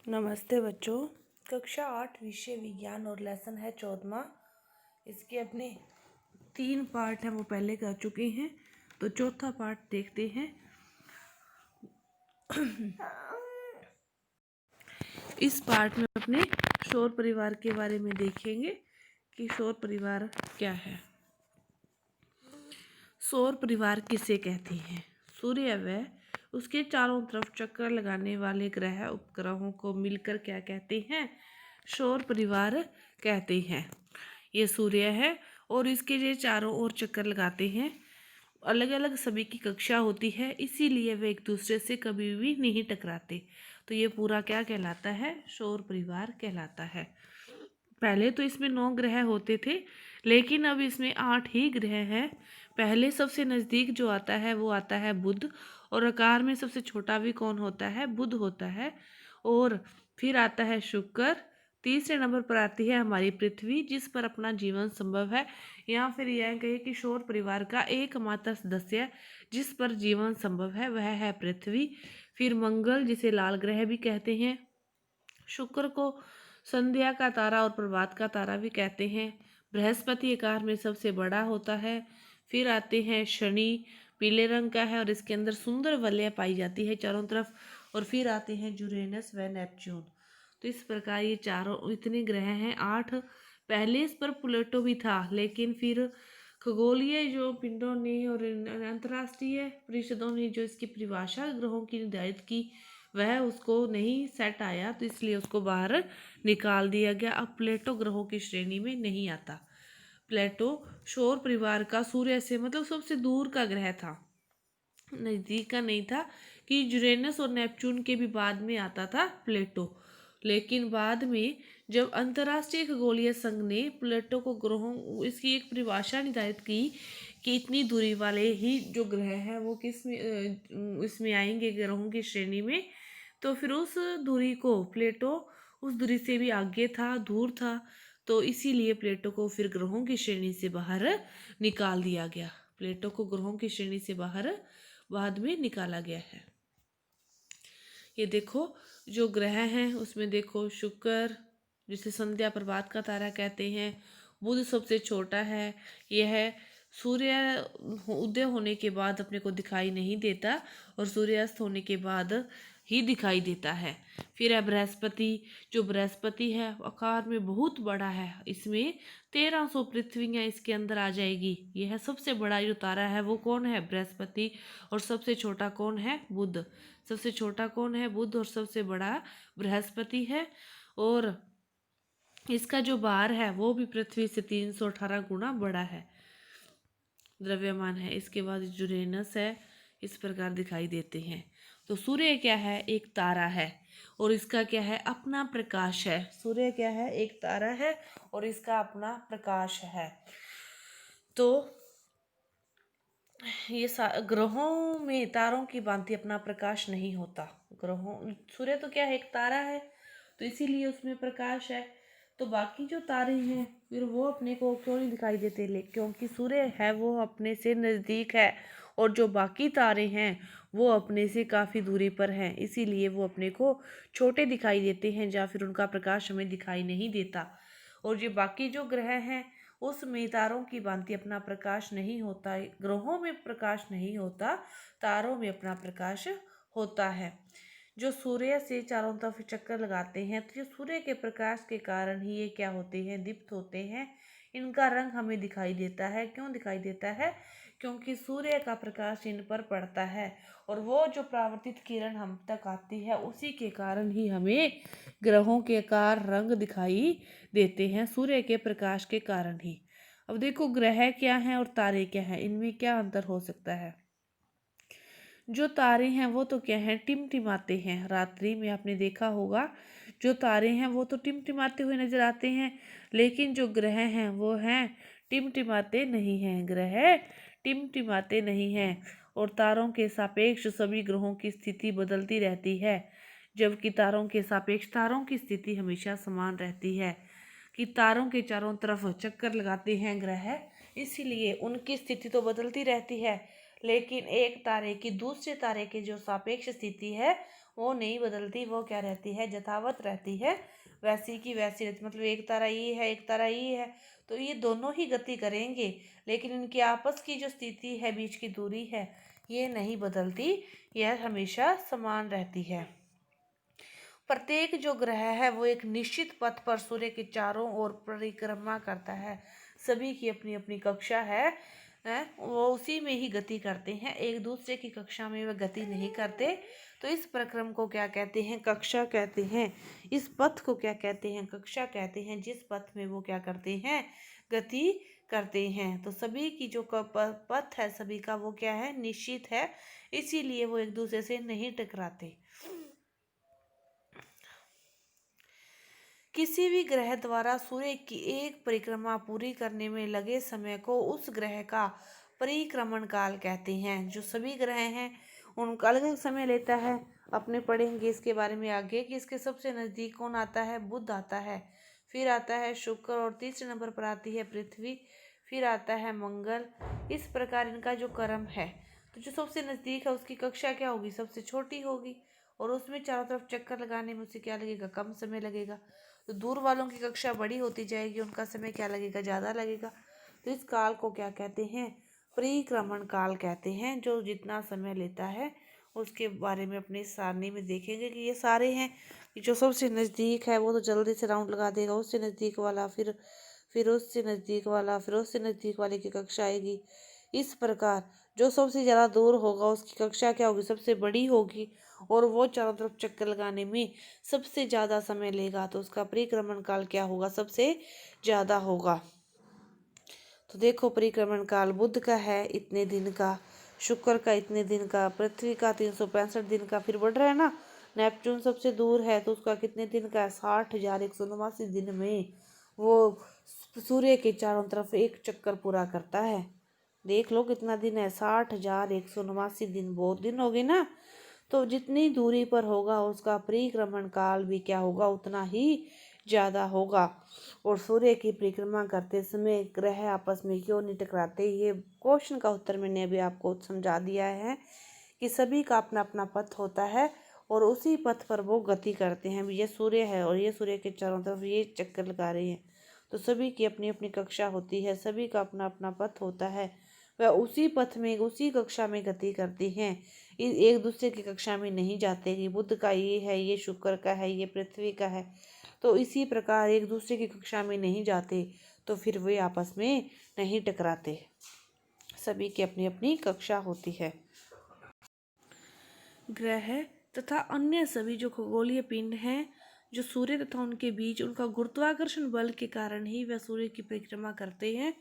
नमस्ते बच्चों। कक्षा 8 विषय विज्ञान और लेसन है 14वां। इसके अपने 3 पार्ट हैं, वो पहले कर चुके हैं, तो चौथा पार्ट देखते हैं। इस पार्ट में अपने सौर परिवार के बारे में देखेंगे कि सौर परिवार क्या है। सौर परिवार किसे कहते हैं? सूर्य व उसके चारों तरफ चक्कर लगाने वाले ग्रह उपग्रहों को मिलकर क्या कहते हैं? सौर परिवार कहते हैं। ये सूर्य है और इसके जो चारों ओर चक्कर लगाते हैं, अलग अलग सभी की कक्षा होती है, इसीलिए वे एक दूसरे से कभी भी नहीं टकराते। तो ये पूरा क्या कहलाता है? सौर परिवार कहलाता है। पहले तो इसमें 9 ग्रह होते थे, लेकिन अब इसमें 8 ही ग्रह हैं। पहले सबसे नज़दीक जो आता है वो आता है बुध, और आकार में सबसे छोटा भी कौन होता है? बुध होता है। और फिर आता है शुक्र। तीसरे नंबर पर आती है हमारी पृथ्वी, जिस पर अपना जीवन संभव है। या फिर यह कहे कि सौर परिवार का एकमात्र सदस्य जिस पर जीवन संभव है वह है पृथ्वी। फिर मंगल, जिसे लाल ग्रह भी कहते हैं। शुक्र को संध्या का तारा और प्रभात का तारा भी कहते हैं। बृहस्पति आकार में सबसे बड़ा होता है। फिर आते हैं शनि, पीले रंग का है और इसके अंदर सुंदर वलय पाई जाती है चारों तरफ। और फिर आते हैं यूरेनस व नेपच्यून। तो इस प्रकार ये चारों इतने ग्रह हैं 8। पहले इस पर प्लूटो भी था, लेकिन फिर खगोलीय जो पिंडों ने और अंतर्राष्ट्रीय परिषदों ने जो इसकी परिभाषा ग्रहों की निर्धारित की, वह उसको नहीं सेट आया, तो इसलिए उसको बाहर निकाल दिया गया। अब प्लेटो ग्रहों की श्रेणी में नहीं आता। प्लेटो सौर परिवार का सूर्य से मतलब सबसे दूर का ग्रह था, नज़दीक का नहीं था। कि यूरेनस और नेपच्यून के भी बाद में आता था प्लेटो। लेकिन बाद में जब अंतर्राष्ट्रीय खगोलीय संघ ने प्लेटो को ग्रहों इसकी एक परिभाषा निर्धारित की कि इतनी दूरी वाले ही जो ग्रह हैं वो किस में इसमें आएंगे, ग्रहों की श्रेणी में, तो फिर उस दूरी को प्लेटो उस दूरी से भी आगे था, दूर था, तो इसीलिए प्लेटो को फिर ग्रहों की श्रेणी से बाहर निकाल दिया गया। प्लेटो को ग्रहों की श्रेणी से बाहर बाद में निकाला गया है। ये देखो जो ग्रह हैं उसमें देखो शुक्र, जिसे संध्या प्रभात का तारा कहते हैं। बुध सबसे छोटा है। यह सूर्य उदय होने के बाद अपने को दिखाई नहीं देता और सूर्यास्त होने के बाद ही दिखाई देता है। फिर है बृहस्पति। जो बृहस्पति है आकार में बहुत बड़ा है, इसमें 1300 पृथ्वियाँ इसके अंदर आ जाएगी। यह सबसे बड़ा जो तारा है वो कौन है? बृहस्पति। और सबसे छोटा कौन है? बुध। सबसे छोटा कौन है? बुध। और सबसे बड़ा बृहस्पति है। और इसका जो भार है वो भी पृथ्वी से 318 गुना बड़ा है, द्रव्यमान है। इसके बाद यूरेनस है, इस प्रकार दिखाई देते हैं। तो सूर्य क्या है? एक तारा है और इसका क्या है? अपना प्रकाश है। सूर्य क्या है? एक तारा है और इसका अपना प्रकाश है। तो ये ग्रहों में तारों की भांति अपना प्रकाश नहीं होता। ग्रहों सूर्य तो क्या है? एक तारा है, तो इसीलिए उसमें प्रकाश है। तो बाकी जो तारे हैं फिर वो अपने को क्यों नहीं दिखाई देते? क्योंकि सूर्य है वो अपने से नज़दीक है और जो बाकी तारे हैं वो अपने से काफ़ी दूरी पर हैं, इसीलिए वो अपने को छोटे दिखाई देते हैं या फिर उनका प्रकाश हमें दिखाई नहीं देता। और जो बाकी जो ग्रह हैं उसमें तारों की भांति अपना प्रकाश नहीं होता। ग्रहों में प्रकाश नहीं होता, तारों में अपना प्रकाश होता है। जो सूर्य से चारों तरफ चक्कर लगाते हैं, तो ये सूर्य के प्रकाश के कारण ही ये क्या होते हैं? दीप्त होते हैं। इनका रंग हमें दिखाई देता है। क्यों दिखाई देता है? क्योंकि सूर्य का प्रकाश इन पर पड़ता है और वो जो परावर्तित किरण हम तक आती है उसी के कारण ही हमें ग्रहों के आकार रंग दिखाई देते हैं, सूर्य के प्रकाश के कारण ही। अब देखो ग्रह क्या हैं और तारे क्या हैं, इनमें क्या अंतर हो सकता है? जो तारे हैं वो तो क्या हैं? टिमटिमाते हैं। रात्रि में आपने देखा होगा जो तारे हैं वो तो टिमटिमाते हुए नजर आते हैं, लेकिन जो ग्रह हैं वो हैं टिमटिमाते नहीं हैं। ग्रह टिमटिमाते नहीं हैं और तारों के सापेक्ष सभी ग्रहों की स्थिति बदलती रहती है, जबकि तारों के सापेक्ष तारों की स्थिति हमेशा समान रहती है। कि तारों के चारों तरफ चक्कर लगाते हैं ग्रह, इसीलिए उनकी स्थिति तो बदलती रहती है, लेकिन एक तारे की दूसरे तारे के जो सापेक्ष स्थिति है वो नहीं बदलती, वो क्या रहती है, यथावत रहती है, वैसी की वैसी रहती। मतलब एक तारा ये है, एक तारा ये है, तो ये दोनों ही गति करेंगे, लेकिन इनकी आपस की जो स्थिति है, बीच की दूरी है, ये नहीं बदलती, यह हमेशा समान रहती है। प्रत्येक जो ग्रह है वो एक निश्चित पथ पर सूर्य के चारों ओर परिक्रमा करता है। सभी की अपनी अपनी कक्षा है, वो उसी में ही गति करते हैं, एक दूसरे की कक्षा में वह गति नहीं करते। तो इस प्रक्रम को क्या कहते हैं, कक्षा कहते हैं। इस पथ को क्या कहते हैं, कक्षा कहते हैं, जिस पथ में वो क्या करते हैं, गति करते हैं। तो सभी की जो पथ है सभी का वो क्या है, निश्चित है, इसीलिए वो एक दूसरे से नहीं टकराते। किसी भी ग्रह द्वारा सूर्य की एक परिक्रमा पूरी करने में लगे समय को उस ग्रह का परिक्रमण काल कहते हैं। जो सभी ग्रह हैं उनका अलग अलग समय लेता है। अपने पढ़ेंगे इसके बारे में आगे कि इसके सबसे नज़दीक कौन आता है, बुध आता है, फिर आता है शुक्र, और तीसरे नंबर पर आती है पृथ्वी, फिर आता है मंगल। इस प्रकार इनका जो क्रम है, तो जो सबसे नज़दीक है उसकी कक्षा क्या होगी, सबसे छोटी होगी, और उसमें चारों तरफ चक्कर लगाने में उसे क्या लगेगा, कम समय लगेगा। तो दूर वालों की कक्षा बड़ी होती जाएगी, उनका समय क्या लगेगा, ज़्यादा लगेगा। तो इस काल को क्या कहते हैं, परिक्रमण काल कहते हैं। जो जितना समय लेता है उसके बारे में अपने सारणी में देखेंगे कि ये सारे हैं। जो सबसे नज़दीक है वो तो जल्दी से राउंड लगा देगा, उससे नज़दीक वाला, फिर उससे नज़दीक वाला, फिर उससे नज़दीक वाले की कक्षा आएगी। इस प्रकार जो सबसे ज़्यादा दूर होगा उसकी कक्षा क्या होगी, सबसे बड़ी होगी, और वो चारों तरफ चक्कर लगाने में सबसे ज़्यादा समय लेगा, तो उसका परिक्रमण काल क्या होगा, सबसे ज़्यादा होगा। तो देखो परिक्रमण काल बुध का है इतने दिन का, शुक्र का इतने दिन का, पृथ्वी का 365 दिन का, फिर बढ़ रहा है ना, नेपच्यून सबसे दूर है तो उसका कितने दिन का है, 60,189 दिन में वो सूर्य के चारों तरफ एक चक्कर पूरा करता है। देख लो कितना दिन है, 60,189 दिन, बहुत दिन हो गए ना। तो जितनी दूरी पर होगा उसका परिक्रमण काल भी क्या होगा, उतना ही ज़्यादा होगा। और सूर्य की परिक्रमा करते समय ग्रह आपस में क्यों नहीं टकराते, ये क्वेश्चन का उत्तर मैंने अभी आपको समझा दिया है कि सभी का अपना अपना पथ होता है और उसी पथ पर वो गति करते हैं। ये सूर्य है और ये सूर्य के चारों तरफ ये चक्कर लगा रहे हैं, तो सभी की अपनी अपनी कक्षा होती है, सभी का अपना अपना पथ होता है, वह उसी पथ में उसी कक्षा में गति करती हैं, एक दूसरे की कक्षा में नहीं जाते कि बुध का ये है, ये शुक्र का है, ये पृथ्वी का है। तो इसी प्रकार एक दूसरे की कक्षा में नहीं जाते, तो फिर वे आपस में नहीं टकराते, सभी की अपनी अपनी कक्षा होती है। ग्रह तथा अन्य सभी जो खगोलीय पिंड हैं, जो सूर्य तथा उनके बीच उनका गुरुत्वाकर्षण बल के कारण ही वह सूर्य की परिक्रमा करते हैं,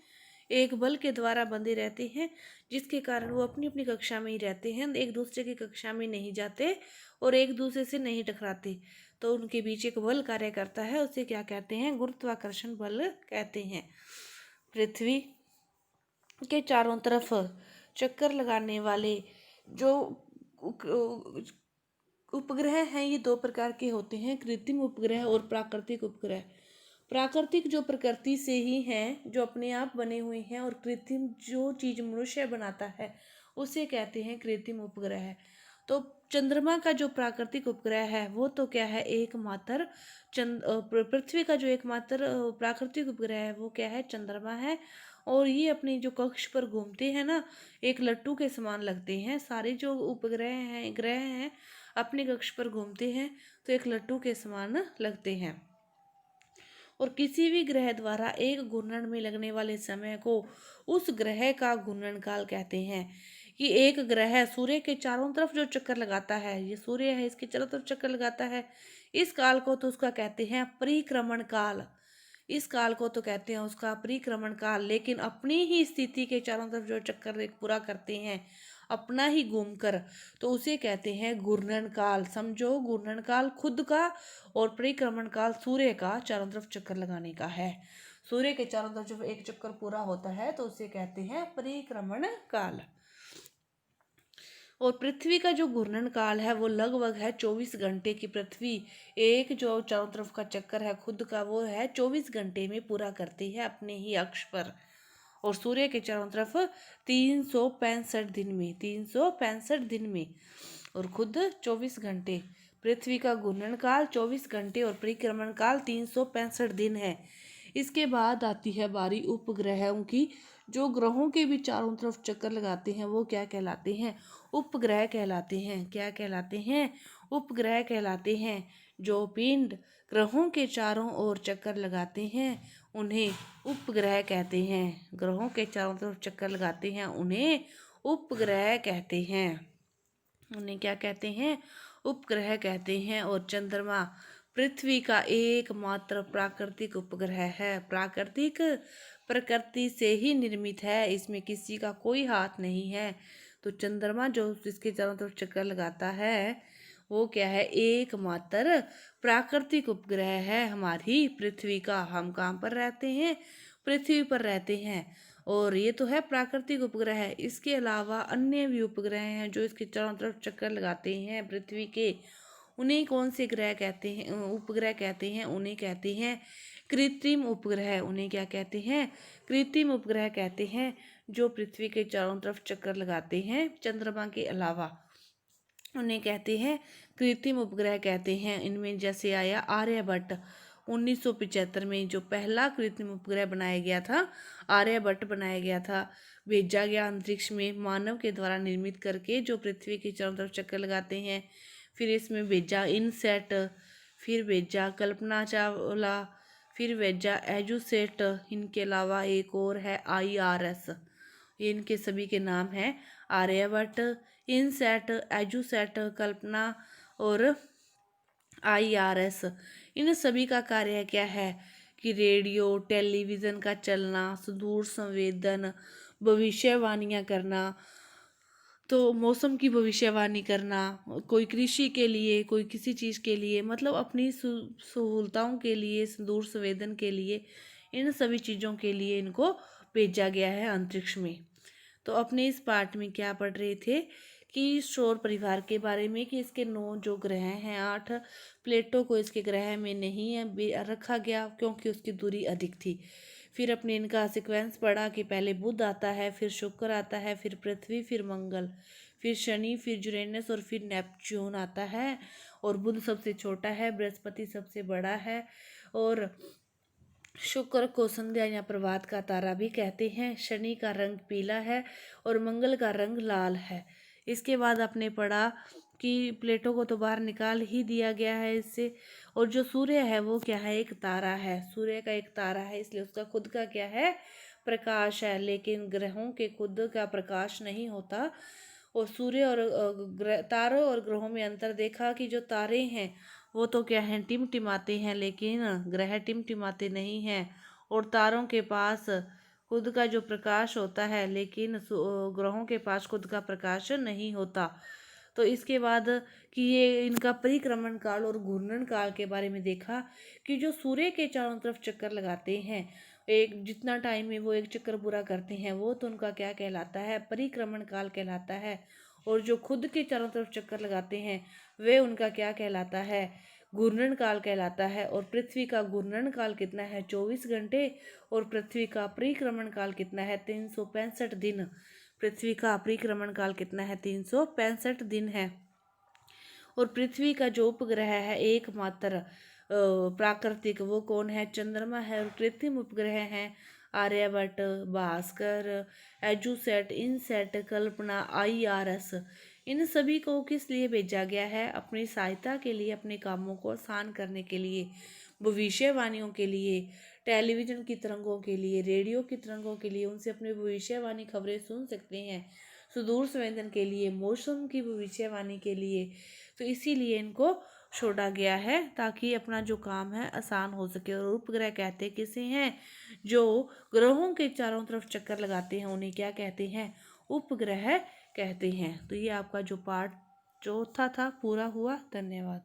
एक बल के द्वारा बंधे रहते हैं, जिसके कारण वो अपनी अपनी कक्षा में ही रहते हैं, एक दूसरे की कक्षा में नहीं जाते और एक दूसरे से नहीं टकराते। तो उनके बीच एक बल कार्य करता है, उसे क्या कहते हैं, गुरुत्वाकर्षण बल कहते हैं। पृथ्वी के चारों तरफ चक्कर लगाने वाले जो उपग्रह हैं, ये दो प्रकार के होते हैं, कृत्रिम उपग्रह और प्राकृतिक उपग्रह। प्राकृतिक जो प्रकृति से ही हैं, जो अपने आप बने हुए हैं, और कृत्रिम जो चीज़ मनुष्य बनाता है उसे कहते हैं कृत्रिम उपग्रह। तो चंद्रमा का जो प्राकृतिक उपग्रह है वो तो क्या है, एकमात्र पृथ्वी का जो एकमात्र प्राकृतिक उपग्रह है वो क्या है, चंद्रमा है। और ये अपनी जो कक्ष पर घूमते हैं ना, एक लट्टू के समान लगते हैं। सारे जो उपग्रह हैं, ग्रह हैं, अपनी कक्ष पर घूमते हैं तो एक लट्टू के समान लगते हैं। और किसी भी ग्रह द्वारा एक घूर्णन में लगने वाले समय को उस ग्रह का घूर्णन काल कहते हैं। कि एक ग्रह सूर्य के चारों तरफ जो चक्कर लगाता है, ये सूर्य है, इसके चारों तरफ चक्कर लगाता है, इस काल को तो उसका कहते हैं परिक्रमण काल। इस काल को तो कहते हैं उसका परिक्रमण काल। लेकिन अपनी ही स्थिति के चारों तरफ जो चक्कर एक पूरा करते हैं अपना ही घूमकर, तो उसे कहते हैं घूर्णन काल। समझो, घूर्णन काल खुद का और परिक्रमण काल सूर्य का चारों तरफ चक्कर लगाने का है। सूर्य के चारों तरफ जब एक चक्कर पूरा होता है तो उसे कहते हैं परिक्रमण काल। और पृथ्वी का जो घूर्णन काल है वो लगभग है 24 घंटे की। पृथ्वी एक जो चारों तरफ का चक्कर है खुद का वो है 24 घंटे में पूरा करती है अपने ही अक्ष पर। और सूर्य के चारों तरफ 365 दिन में, 365 दिन में, और खुद 24 घंटे पृथ्वी का घूर्णन काल 24 घंटे और परिक्रमण काल 365 दिन है। इसके बाद आती है बारी उपग्रहों की। जो ग्रहों के भी चारों तरफ चक्कर लगाते हैं वो क्या कहलाते हैं? उपग्रह कहलाते हैं। क्या कहलाते हैं? उपग्रह कहलाते हैं। जो पिंड ग्रहों के चारों ओर चक्कर लगाते हैं उन्हें उपग्रह कहते हैं। ग्रहों के चारों तरफ चक्कर लगाते हैं उन्हें उपग्रह कहते हैं। उन्हें क्या कहते हैं? उपग्रह कहते हैं। और चंद्रमा पृथ्वी का एकमात्र प्राकृतिक उपग्रह है। प्राकृतिक, प्रकृति से ही निर्मित है, इसमें किसी का कोई हाथ नहीं है। तो चंद्रमा जो इसके चारों तरफ चक्कर लगाता है वो क्या है? एकमात्र प्राकृतिक उपग्रह है हमारी पृथ्वी का। हम कहाँ पर रहते हैं? पृथ्वी पर रहते हैं। और ये तो है प्राकृतिक उपग्रह है। इसके अलावा अन्य भी उपग्रह हैं जो इसके चारों तरफ चक्कर लगाते हैं पृथ्वी के। उन्हें कौन से ग्रह कहते हैं? उपग्रह कहते हैं। उन्हें कहते हैं कृत्रिम उपग्रह। उन्हें क्या कहते हैं? कृत्रिम उपग्रह कहते हैं, जो पृथ्वी के चारों तरफ चक्कर लगाते हैं चंद्रमा के अलावा। उन्हें कहते हैं कृत्रिम उपग्रह कहते हैं। इनमें जैसे आया आर्यभट्ट। 1975 में जो पहला कृत्रिम उपग्रह बनाया गया था, आर्यभट्ट बनाया गया था। भेजा गया अंतरिक्ष में मानव के द्वारा निर्मित करके, जो पृथ्वी के चारों तरफ चक्कर लगाते हैं। फिर इसमें भेजा इनसैट, फिर भेजा कल्पना चावला, फिर भेजा एजुसेट। इनके अलावा एक और है IRS। इनके सभी के नाम हैं आर्यभट्ट, इनसैट, एजुसेट, कल्पना और IRS। इन सभी का कार्य क्या है कि रेडियो टेलीविज़न का चलना, सुदूर संवेदन, भविष्यवाणियाँ करना, तो मौसम की भविष्यवाणी करना, कोई कृषि के लिए, कोई किसी चीज़ के लिए, मतलब अपनी सहूलताओं के लिए, सुदूर संवेदन के लिए, इन सभी चीज़ों के लिए इनको भेजा गया है अंतरिक्ष में। तो अपने इस पार्ट में क्या पढ़ रहे थे कि सौर परिवार के बारे में, कि इसके 9 जो ग्रह हैं, 8 प्लेटो को इसके ग्रह में नहीं है रखा गया क्योंकि उसकी दूरी अधिक थी। फिर अपने इनका सीक्वेंस पढ़ा कि पहले बुध आता है, फिर शुक्र आता है, फिर पृथ्वी, फिर मंगल, फिर शनि, फिर यूरेनस और फिर नेपच्यून आता है। और बुध सबसे छोटा है, बृहस्पति सबसे बड़ा है, और शुक्र को संध्या या प्रभात का तारा भी कहते हैं। शनि का रंग पीला है और मंगल का रंग लाल है। इसके बाद आपने पढ़ा कि प्लेटो को तो बाहर निकाल ही दिया गया है इससे। और जो सूर्य है वो क्या है? एक तारा है। सूर्य का एक तारा है, इसलिए उसका खुद का क्या है? प्रकाश है। लेकिन ग्रहों के खुद का प्रकाश नहीं होता। और सूर्य और तारों और ग्रहों में अंतर देखा कि जो तारे हैं वो तो क्या हैं? टिमटिमाते हैं, लेकिन ग्रह टिमटिमाते नहीं हैं। और तारों के पास खुद का जो प्रकाश होता है, लेकिन ग्रहों के पास खुद का प्रकाश नहीं होता। तो इसके बाद कि ये इनका परिक्रमण काल और घूर्णन काल के बारे में देखा कि जो सूर्य के चारों तरफ चक्कर लगाते हैं, एक जितना टाइम में वो एक चक्कर पूरा करते हैं, वो तो उनका क्या कहलाता है? परिक्रमण काल कहलाता है। और जो खुद के चारों तरफ चक्कर लगाते हैं वे उनका क्या कहलाता है? घूर्णन काल कहलाता है। और पृथ्वी का घूर्णन काल कितना है? 24 घंटे। और पृथ्वी का परिक्रमण काल कितना है? 365 दिन। पृथ्वी का परिक्रमण काल कितना है? 365 दिन है। और पृथ्वी का जो उपग्रह है एकमात्र प्राकृतिक, वो कौन है? चंद्रमा है। और कृत्रिम उपग्रह हैं आर्यभट्ट, भास्कर, एजुसेट, इनसेट, कल्पना, IRS। इन सभी को किस लिए भेजा गया है? अपनी सहायता के लिए, अपने कामों को आसान करने के लिए, भविष्यवाणियों के लिए, टेलीविज़न की तरंगों के लिए, रेडियो की तरंगों के लिए, उनसे अपनी भविष्यवाणी खबरें सुन सकते हैं, सुदूर संवेदन के लिए, मौसम की भविष्यवाणी के लिए। तो इसीलिए इनको छोड़ा गया है ताकि अपना जो काम है आसान हो सके। और उपग्रह कहते किसे हैं? जो ग्रहों के चारों तरफ चक्कर लगाते हैं उन्हें क्या कहते हैं? उपग्रह कहते हैं। तो ये आपका जो पार्ट चौथा था पूरा हुआ। धन्यवाद।